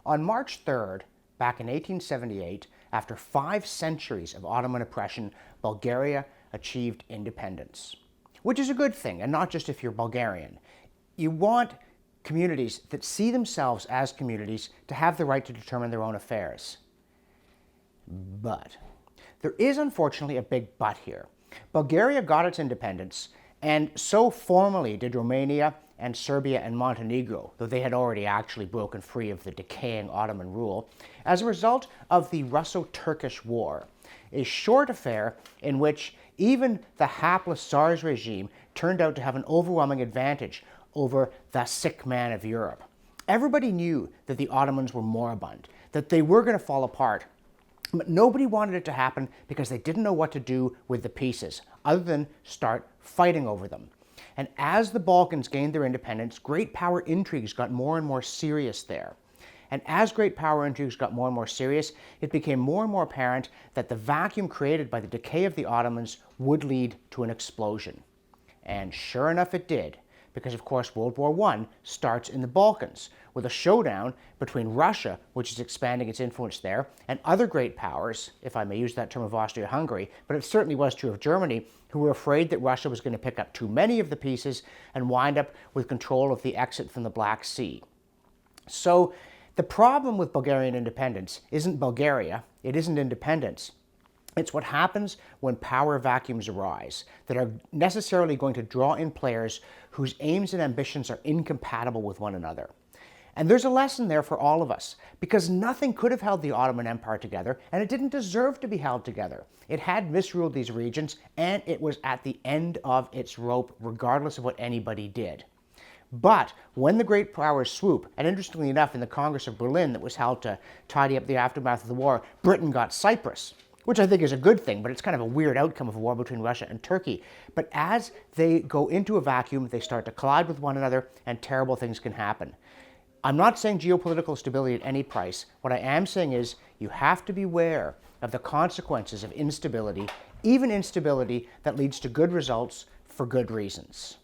On March 3rd, back in 1878, after 5 centuries of Ottoman oppression, Bulgaria achieved independence. Which is a good thing, and not just if you're Bulgarian. You want communities that see themselves as communities to have the right to determine their own affairs. But there is unfortunately a big but here. Bulgaria got its independence, and so formally did Romania and Serbia and Montenegro, though they had already actually broken free of the decaying Ottoman rule, as a result of the Russo-Turkish War, a short affair in which even the hapless Tsar's regime turned out to have an overwhelming advantage over the sick man of Europe. Everybody knew that the Ottomans were moribund, that they were going to fall apart, but nobody wanted it to happen because they didn't know what to do with the pieces, other than start fighting over them. And as the Balkans gained their independence, great power intrigues got more and more serious there. And as great power intrigues got more and more serious, it became more and more apparent that the vacuum created by the decay of the Ottomans would lead to an explosion. And sure enough it did, because of course World War I starts in the Balkans, with a showdown between Russia, which is expanding its influence there, and other great powers, if I may use that term of Austria-Hungary, but it certainly was true of Germany, who were afraid that Russia was going to pick up too many of the pieces and wind up with control of the exit from the Black Sea. So the problem with Bulgarian independence isn't Bulgaria, it isn't independence. It's what happens when power vacuums arise that are necessarily going to draw in players whose aims and ambitions are incompatible with one another. And there's a lesson there for all of us, because nothing could have held the Ottoman Empire together, and it didn't deserve to be held together. It had misruled these regions, and it was at the end of its rope, regardless of what anybody did. But when the great powers swoop, and interestingly enough, in the Congress of Berlin that was held to tidy up the aftermath of the war, Britain got Cyprus, which I think is a good thing, but it's kind of a weird outcome of a war between Russia and Turkey. But as they go into a vacuum, they start to collide with one another, and terrible things can happen. I'm not saying geopolitical stability at any price. What I am saying is you have to beware of the consequences of instability, even instability that leads to good results for good reasons.